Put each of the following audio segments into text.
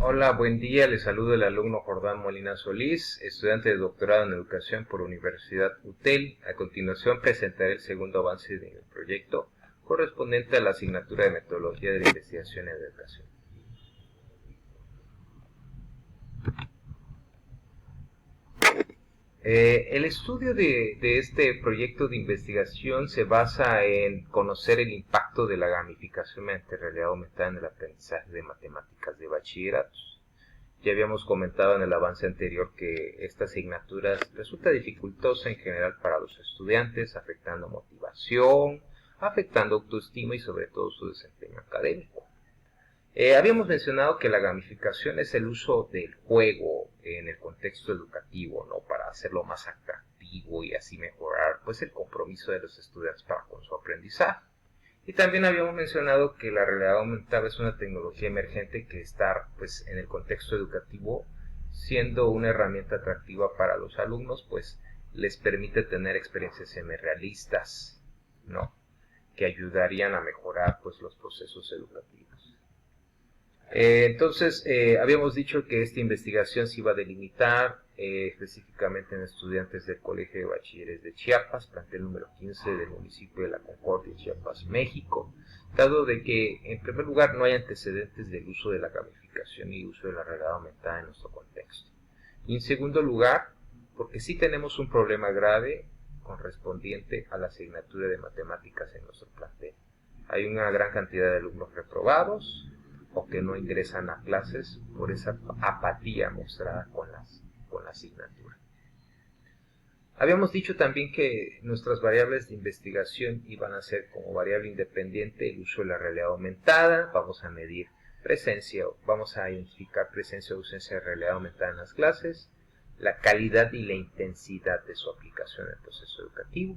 Hola, buen día. Les saludo el alumno Jordán Molina Solís, estudiante de doctorado en educación por Universidad UTEL. A continuación presentaré el segundo avance del proyecto correspondiente a la asignatura de metodología de la investigación en educación. El estudio de este proyecto de investigación se basa en conocer el impacto de la gamificación mediante realidad aumentada en el aprendizaje de matemáticas de bachilleratos. Ya habíamos comentado en el avance anterior que esta asignatura resulta dificultosa en general para los estudiantes, afectando motivación, afectando autoestima y sobre todo su desempeño académico. Habíamos mencionado que la gamificación es el uso del juego en el contexto educativo, ¿no? Para hacerlo más atractivo y así mejorar pues el compromiso de los estudiantes para con su aprendizaje. Y también habíamos mencionado que la realidad aumentada es una tecnología emergente que está pues en el contexto educativo siendo una herramienta atractiva para los alumnos, pues les permite tener experiencias semirealistas, ¿no? Que ayudarían a mejorar pues los procesos educativos. Entonces, habíamos dicho que esta investigación se iba a delimitar específicamente en estudiantes del Colegio de Bachilleres de Chiapas, plantel número 15 del municipio de La Concordia, Chiapas, México, dado de que, en primer lugar, no hay antecedentes del uso de la gamificación y uso de la realidad aumentada en nuestro contexto. Y en segundo lugar, porque sí tenemos un problema grave correspondiente a la asignatura de matemáticas en nuestro plantel. Hay una gran cantidad de alumnos reprobados, o que no ingresan a clases por esa apatía mostrada con la asignatura. Habíamos dicho también que nuestras variables de investigación iban a ser como variable independiente el uso de la realidad aumentada. Vamos a medir presencia, vamos a identificar presencia o ausencia de realidad aumentada en las clases, la calidad y la intensidad de su aplicación en el proceso educativo.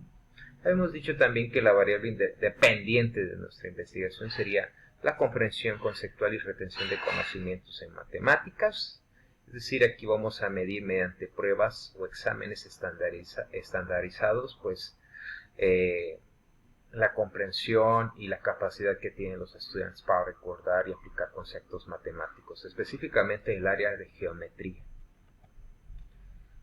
Habíamos dicho también que la variable dependiente de nuestra investigación sería la comprensión conceptual y retención de conocimientos en matemáticas, es decir, aquí vamos a medir mediante pruebas o exámenes estandarizados, pues la comprensión y la capacidad que tienen los estudiantes para recordar y aplicar conceptos matemáticos, específicamente el área de geometría.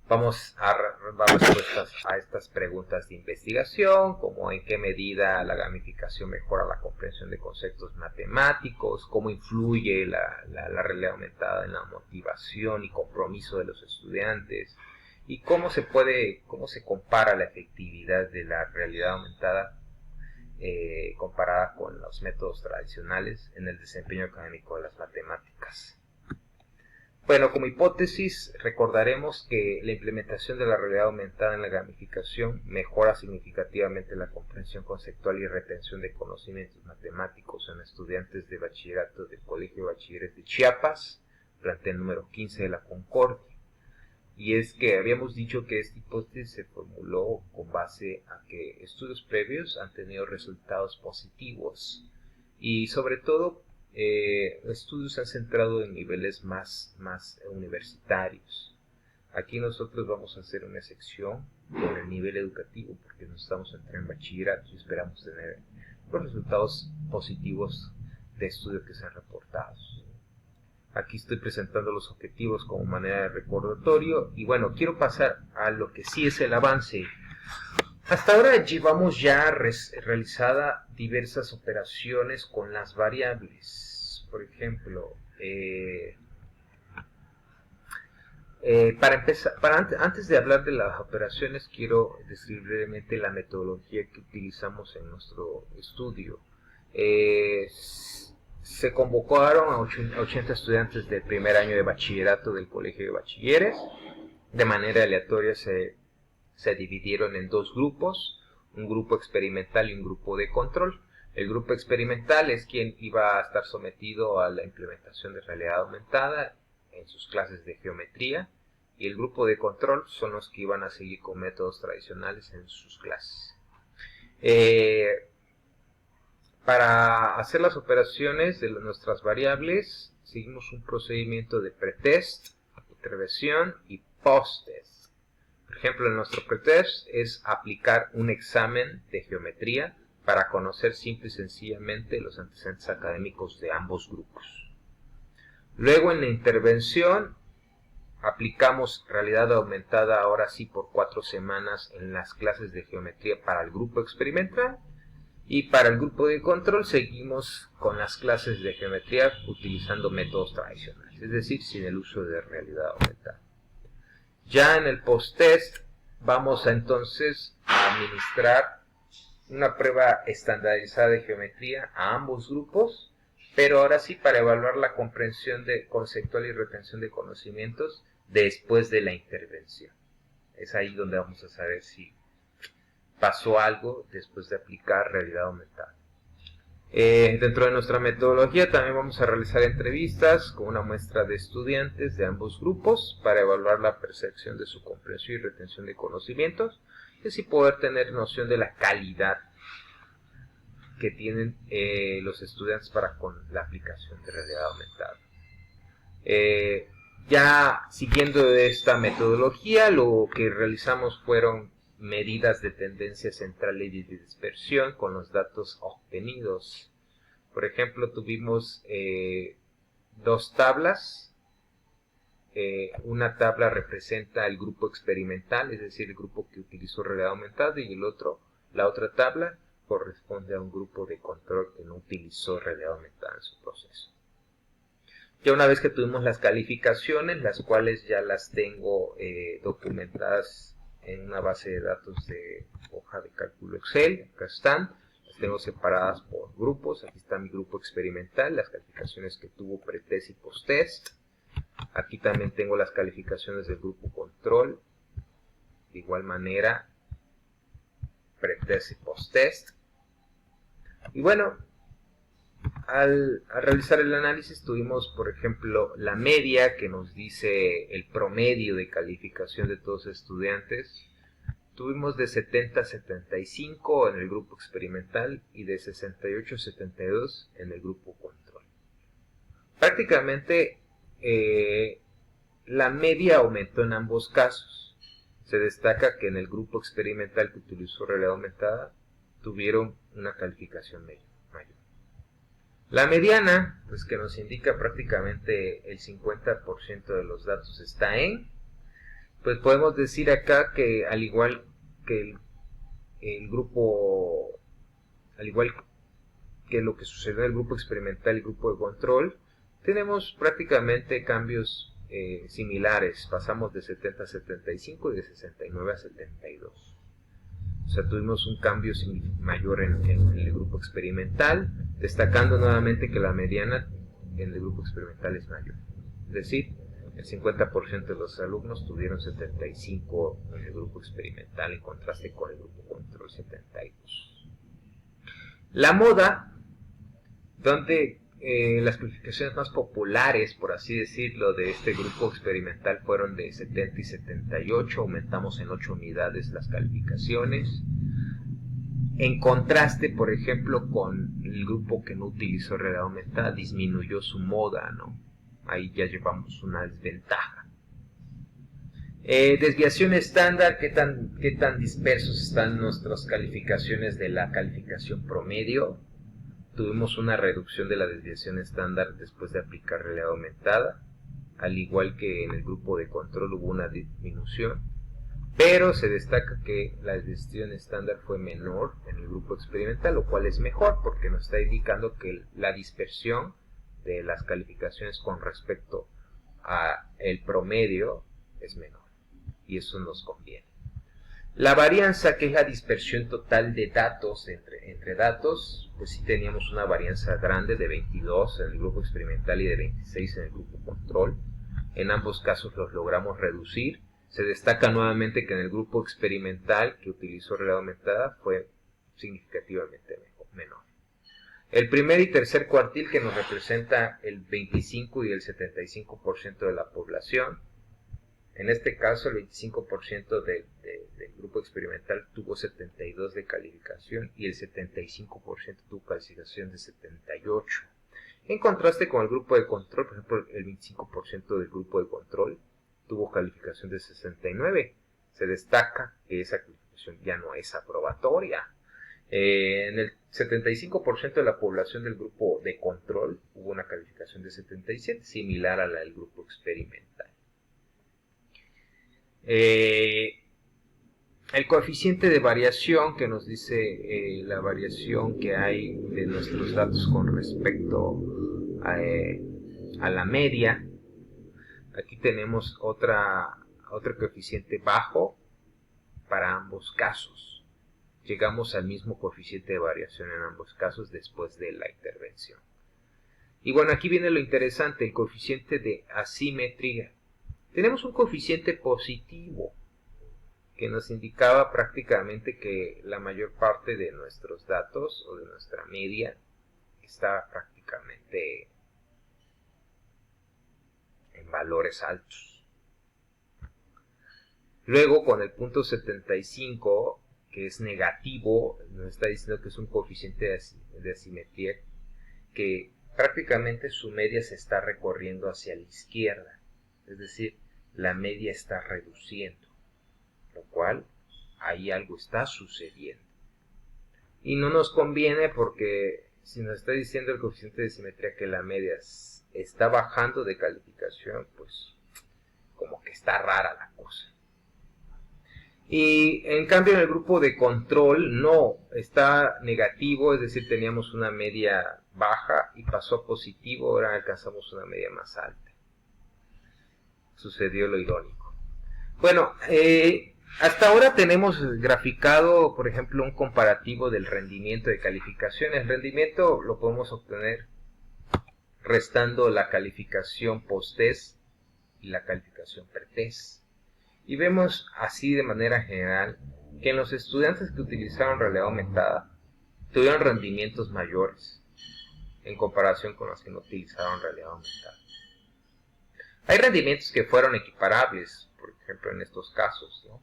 Vamos a dar respuestas a estas preguntas de investigación, como en qué medida la gamificación mejora la comprensión de conceptos matemáticos, cómo influye la realidad aumentada en la motivación y compromiso de los estudiantes, y cómo se compara la efectividad de la realidad aumentada comparada con los métodos tradicionales en el desempeño académico de las matemáticas. Bueno, como hipótesis, recordaremos que la implementación de la realidad aumentada en la gamificación mejora significativamente la comprensión conceptual y retención de conocimientos matemáticos en estudiantes de bachillerato del Colegio de Bachilleres de Chiapas, plantel número 15 de La Concordia. Y es que habíamos dicho que esta hipótesis se formuló con base a que estudios previos han tenido resultados positivos y sobre todo estudios se han centrado en niveles más universitarios. Aquí nosotros vamos a hacer una sección con el nivel educativo porque nos estamos entrando en bachillerato y esperamos tener los resultados positivos de estudios que sean reportados. Aquí estoy presentando los objetivos como manera de recordatorio y bueno, quiero pasar a lo que sí es el avance. Hasta ahora llevamos ya realizada diversas operaciones con las variables. Por ejemplo, antes de hablar de las operaciones, quiero describir brevemente la metodología que utilizamos en nuestro estudio. Se convocaron a 80 estudiantes del primer año de bachillerato del Colegio de Bachilleres. De manera aleatoria se dividieron en dos grupos, un grupo experimental y un grupo de control. El grupo experimental es quien iba a estar sometido a la implementación de realidad aumentada en sus clases de geometría, y el grupo de control son los que iban a seguir con métodos tradicionales en sus clases. Para hacer las operaciones de nuestras variables, seguimos un procedimiento de pretest, intervención y posttest. Por ejemplo, en nuestro pretest es aplicar un examen de geometría para conocer simple y sencillamente los antecedentes académicos de ambos grupos. Luego en la intervención aplicamos realidad aumentada ahora sí por 4 semanas en las clases de geometría para el grupo experimental, y para el grupo de control seguimos con las clases de geometría utilizando métodos tradicionales, es decir, sin el uso de realidad aumentada. Ya en el post-test vamos entonces a administrar una prueba estandarizada de geometría a ambos grupos, pero ahora sí para evaluar la comprensión conceptual y retención de conocimientos después de la intervención. Es ahí donde vamos a saber si pasó algo después de aplicar realidad aumentada. Dentro de nuestra metodología también vamos a realizar entrevistas con una muestra de estudiantes de ambos grupos para evaluar la percepción de su comprensión y retención de conocimientos, y así poder tener noción de la calidad que tienen los estudiantes para con la aplicación de realidad aumentada. Ya siguiendo esta metodología, lo que realizamos fueron medidas de tendencia central y de dispersión con los datos obtenidos. Por ejemplo, tuvimos 2 tablas. Una tabla representa el grupo experimental, es decir, el grupo que utilizó realidad aumentada, y la otra tabla corresponde a un grupo de control que no utilizó realidad aumentada en su proceso. Ya una vez que tuvimos las calificaciones, las cuales ya las tengo documentadas en una base de datos de hoja de cálculo Excel, acá están, las tengo separadas por grupos. Aquí está mi grupo experimental, las calificaciones que tuvo pretest y posttest. Aquí también tengo las calificaciones del grupo control, de igual manera pretest y posttest. Y bueno, al realizar el análisis tuvimos, por ejemplo, la media que nos dice el promedio de calificación de todos los estudiantes. Tuvimos de 70 a 75 en el grupo experimental y de 68 a 72 en el grupo control. Prácticamente la media aumentó en ambos casos. Se destaca que en el grupo experimental que utilizó realidad aumentada tuvieron una calificación mayor. La mediana, pues que nos indica prácticamente el 50% de los datos está en, pues podemos decir acá que al igual que el grupo, al igual que lo que sucedió en el grupo experimental y el grupo de control, tenemos prácticamente cambios similares. Pasamos de 70 a 75 y de 69 a 72. O sea, tuvimos un cambio mayor en el grupo experimental, destacando nuevamente que la mediana en el grupo experimental es mayor. Es decir, el 50% de los alumnos tuvieron 75 en el grupo experimental en contraste con el grupo control 72. La moda, donde las calificaciones más populares, por así decirlo, de este grupo experimental fueron de 70 y 78, aumentamos en 8 unidades las calificaciones. En contraste, por ejemplo, con el grupo que no utilizó realidad aumentada, disminuyó su moda, ¿no? Ahí ya llevamos una desventaja. Desviación estándar, ¿qué tan dispersos están nuestras calificaciones de la calificación promedio? Tuvimos una reducción de la desviación estándar después de aplicar realidad aumentada, al igual que en el grupo de control hubo una disminución, pero se destaca que la desviación estándar fue menor en el grupo experimental, lo cual es mejor porque nos está indicando que la dispersión de las calificaciones con respecto a el promedio es menor, y eso nos conviene. La varianza, que es la dispersión total de datos entre datos, pues sí teníamos una varianza grande de 22 en el grupo experimental y de 26 en el grupo control. En ambos casos los logramos reducir. Se destaca nuevamente que en el grupo experimental que utilizó realidad aumentada fue significativamente menor. El primer y tercer cuartil, que nos representa el 25 y el 75% de la población, en este caso el 25% del grupo experimental tuvo 72 de calificación y el 75% tuvo calificación de 78. En contraste con el grupo de control, por ejemplo, el 25% del grupo de control tuvo calificación de 69. Se destaca que esa calificación ya no es aprobatoria. En el 75% de la población del grupo de control hubo una calificación de 77, similar a la del grupo experimental. El coeficiente de variación que nos dice la variación que hay de nuestros datos con respecto a la media. Aquí tenemos otro coeficiente bajo para ambos casos. Llegamos al mismo coeficiente de variación en ambos casos después de la intervención. Y bueno, aquí viene lo interesante, el coeficiente de asimetría. Tenemos un coeficiente positivo que nos indicaba prácticamente que la mayor parte de nuestros datos o de nuestra media está prácticamente en valores altos. Luego con el punto 75, que es negativo, nos está diciendo que es un coeficiente de asimetría que prácticamente su media se está recorriendo hacia la izquierda, es decir, la media está reduciendo, lo cual ahí algo está sucediendo. Y no nos conviene porque si nos está diciendo el coeficiente de simetría que la media está bajando de calificación, pues como que está rara la cosa. Y en cambio en el grupo de control no, está negativo, es decir, teníamos una media baja y pasó a positivo, ahora alcanzamos una media más alta. Sucedió lo irónico. Bueno, hasta ahora tenemos graficado, por ejemplo, un comparativo del rendimiento de calificación. El rendimiento lo podemos obtener restando la calificación post-test y la calificación pre-test. Y vemos así de manera general que en los estudiantes que utilizaron realidad aumentada tuvieron rendimientos mayores en comparación con los que no utilizaron realidad aumentada. Hay rendimientos que fueron equiparables, por ejemplo en estos casos, ¿no?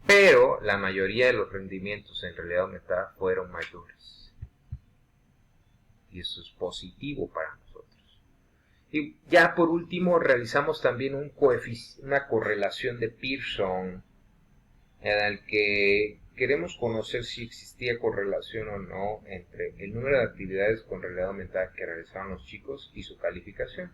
Pero la mayoría de los rendimientos en realidad aumentada fueron mayores. Y eso es positivo para nosotros. Y ya por último realizamos también una correlación de Pearson en el que queremos conocer si existía correlación o no entre el número de actividades con realidad aumentada que realizaron los chicos y su calificación.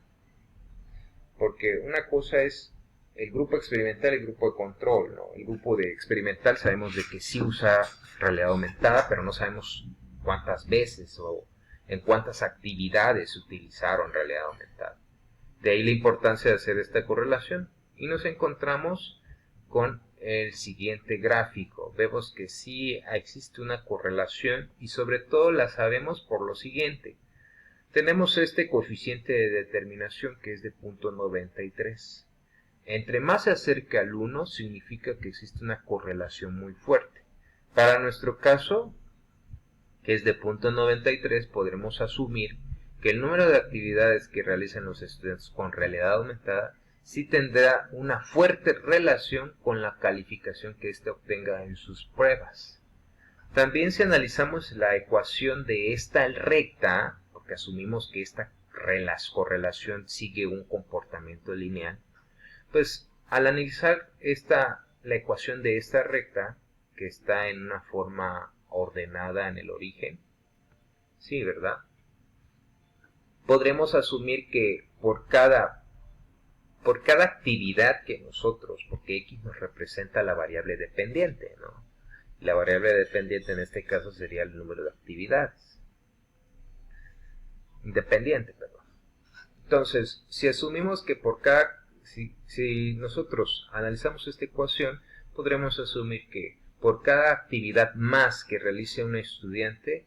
Porque una cosa es el grupo experimental y el grupo de control, ¿no? El grupo de experimental sabemos de que sí usa realidad aumentada, pero no sabemos cuántas veces o en cuántas actividades utilizaron realidad aumentada. De ahí la importancia de hacer esta correlación. Y nos encontramos con el siguiente gráfico. Vemos que sí existe una correlación y sobre todo la sabemos por lo siguiente. Tenemos este coeficiente de determinación que es de 0.93. Entre más se acerca al 1 significa que existe una correlación muy fuerte. Para nuestro caso, que es de 0.93, podremos asumir que el número de actividades que realizan los estudiantes con realidad aumentada sí tendrá una fuerte relación con la calificación que éste obtenga en sus pruebas. También si analizamos la ecuación de esta recta, porque asumimos que esta correlación sigue un comportamiento lineal, pues al analizar la ecuación de esta recta, que está en una forma ordenada en el origen, sí, ¿verdad? Podremos asumir que por cada actividad que nosotros, porque X nos representa la variable dependiente, ¿no? La variable dependiente en este caso sería el número de actividades. Independiente, perdón. Entonces, si asumimos que si nosotros analizamos esta ecuación, podremos asumir que por cada actividad más que realice un estudiante,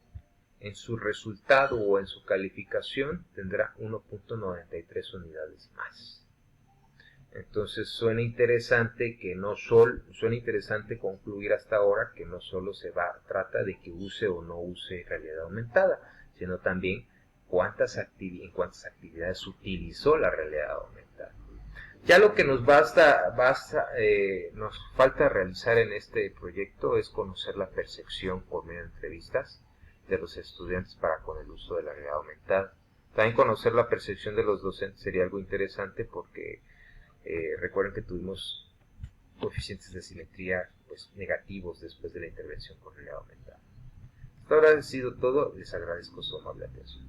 en su resultado o en su calificación tendrá 1.93 unidades más. Entonces suena interesante concluir hasta ahora que no solo trata de que use o no use realidad aumentada, sino también en cuántas actividades utilizó la realidad aumentada. Ya lo que nos falta realizar en este proyecto es conocer la percepción por medio de entrevistas de los estudiantes para con el uso de la realidad aumentada. También conocer la percepción de los docentes sería algo interesante porque recuerden que tuvimos coeficientes de simetría pues pues, negativos después de la intervención con realidad aumentada. Hasta ahora ha sido todo, les agradezco su amable atención.